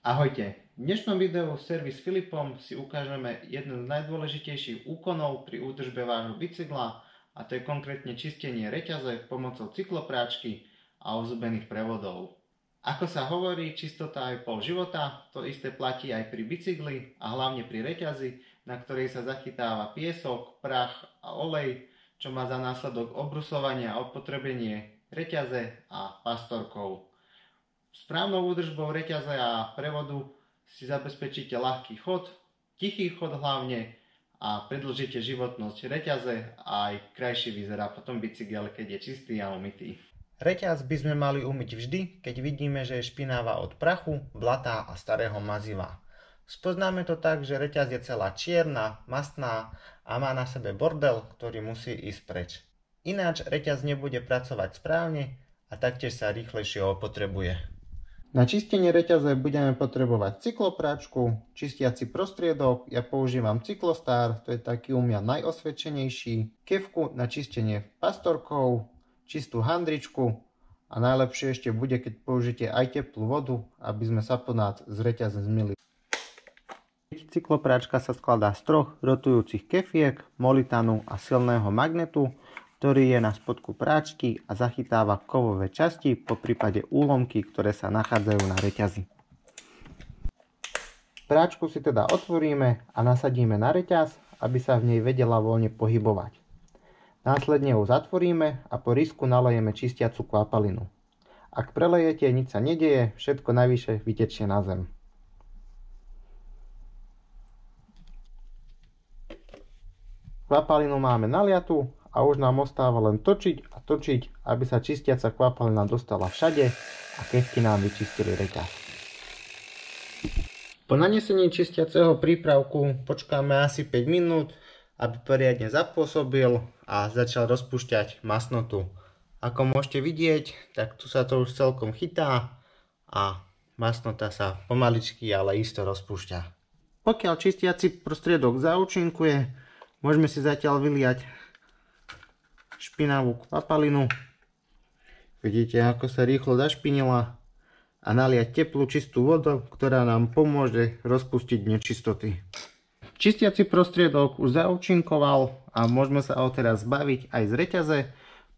Ahojte, v dnešnom videu Servis Filipom si ukážeme jeden z najdôležitejších úkonov pri údržbe vášho bicykla, a to je konkrétne čistenie reťaze pomocou cyklopráčky a ozubených prevodov. Ako sa hovorí, čistota je pol života, to isté platí aj pri bicykli a hlavne pri reťazi, na ktorej sa zachytáva piesok, prach a olej, čo má za následok obrusovanie a opotrebenie reťaze a pastorkov. Správnou údržbou reťaze a prevodu si zabezpečíte ľahký chod, tichý chod hlavne, a predĺžite životnosť reťaze a aj krajšie vyzerá potom bicykel, keď je čistý a umytý. Reťaz by sme mali umyť vždy, keď vidíme, že je špinavá od prachu, blata a starého maziva. Spoznáme to tak, že reťaz je celá čierna, mastná a má na sebe bordel, ktorý musí ísť preč. Ináč reťaz nebude pracovať správne a taktiež sa rýchlejšie opotrebuje. Na čistenie reťaze budeme potrebovať cyklopráčku, čistiaci prostriedok, ja používam Cyklostar, to je taký u mňa najosvedčenejší, kefku na čistenie pastorkov, čistú handričku a najlepšie ešte bude, keď použijete aj teplú vodu, aby sme saponát z reťaze zmyli. Cyklopráčka sa skladá z troch rotujúcich kefiek, molitanu a silného magnetu, ktorý je na spodku práčky a zachytáva kovové časti, po prípade úlomky, ktoré sa nachádzajú na reťazi. Práčku si teda otvoríme a nasadíme na reťaz, aby sa v nej vedela voľne pohybovať. Následne ju zatvoríme a po rysku nalejeme čistiacu kvapalinu. Ak prelejete, nič sa nedeje, všetko navyše vytečie na zem. Kvapalinu máme naliatú a už nám ostáva len točiť a točiť, aby sa čistiaca kvapalina dostala všade a kefky nám vyčistili reťaz. Po nanesení čistiaceho prípravku počkáme asi 5 minút, aby poriadne zapôsobil a začal rozpúšťať masnotu. Ako môžete vidieť, tak tu sa to už celkom chytá a masnota sa pomaličky, ale isto rozpúšťa. Pokiaľ čistiaci prostriedok zaúčinkuje, môžeme si zatiaľ vyliať špinavú kvapalinu. Vidíte, ako sa rýchlo zašpinila, a naliať teplú čistú vodu, ktorá nám pomôže rozpustiť nečistoty. Čistiaci prostriedok už zaúčinkoval a môžeme sa ho teraz zbaviť aj z reťaze.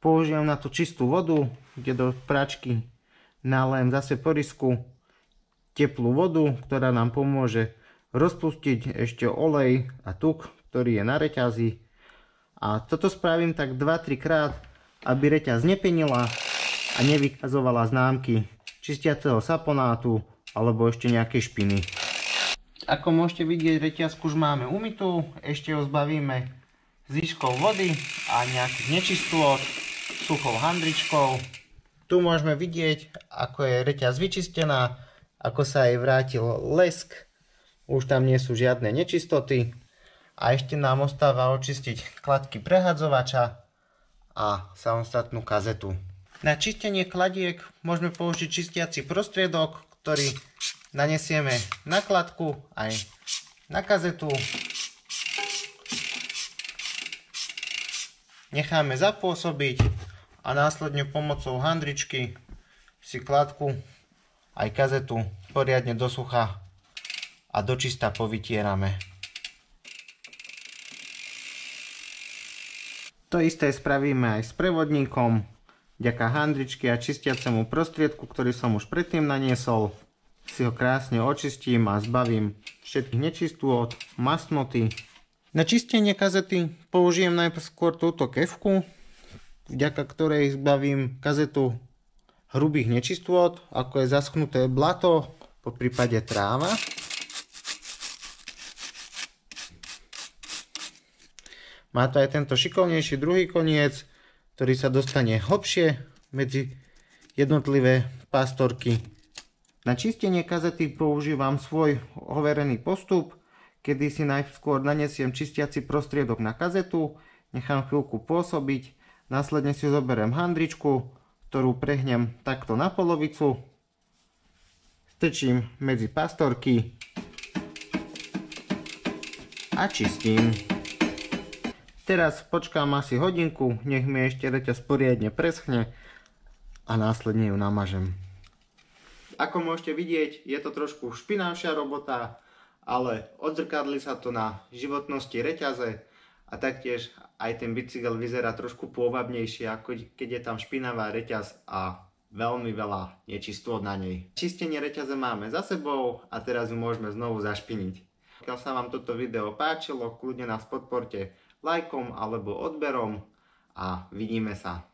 Použijem na to čistú vodu, kde do práčky nalejem zase po rysku teplú vodu, ktorá nám pomôže rozpustiť ešte olej a tuk, ktorý je na reťazi. A toto spravím tak 2-3 krát, aby reťaz nepenila a nevykazovala známky čistiaceho saponátu alebo ešte nejaké špiny. Ako môžete vidieť, reťazku už máme umytú, ešte ho zbavíme zvyškov vody a nejakých nečistôt suchou handričkou. Tu môžeme vidieť, ako je reťaz vyčistená, ako sa jej vrátil lesk, už tam nie sú žiadne nečistoty. A ešte nám ostáva očistiť kladky prehadzovača a samostatnú kazetu. Na čistenie kladiek môžeme použiť čistiaci prostriedok, ktorý nanesieme na kladku aj na kazetu. Necháme zapôsobiť a následne pomocou handričky si kladku aj kazetu poriadne do sucha a dočista povytierame. To isté spravíme aj s prevodníkom. Vďaka handričke a čistiacemu prostriedku, ktorý som už predtým naniesol, si ho krásne očistím a zbavím všetkých nečistôt, masnoty. Na čistenie kazety použijem najskôr túto kefku, vďaka ktorej zbavím kazetu hrubých nečistôt, ako je zaschnuté blato, po prípade tráva. Má to aj tento šikovnejší druhý koniec, ktorý sa dostane hlbšie medzi jednotlivé pastorky. Na čistenie kazety používam svoj overený postup, kedy si najskôr nanesiem čistiaci prostriedok na kazetu, nechám chvíľku pôsobiť, následne si zoberiem handričku, ktorú prehnem takto na polovicu, strčím medzi pastorky a čistím. Teraz počkám asi hodinku, nech mi ešte reťaz poriadne preschne a následne ju namažem. Ako môžete vidieť, je to trošku špinavšia robota, ale odzrkadli sa to na životnosti reťaze a taktiež aj ten bicykel vyzerá trošku pôvabnejšie, ako keď je tam špinavá reťaz a veľmi veľa nečistôt na nej. Čistenie reťaze máme za sebou a teraz ju môžeme znovu zašpiniť. Pokiaľ sa vám toto video páčilo, kľudne nás podporte lajkom alebo odberom a vidíme sa.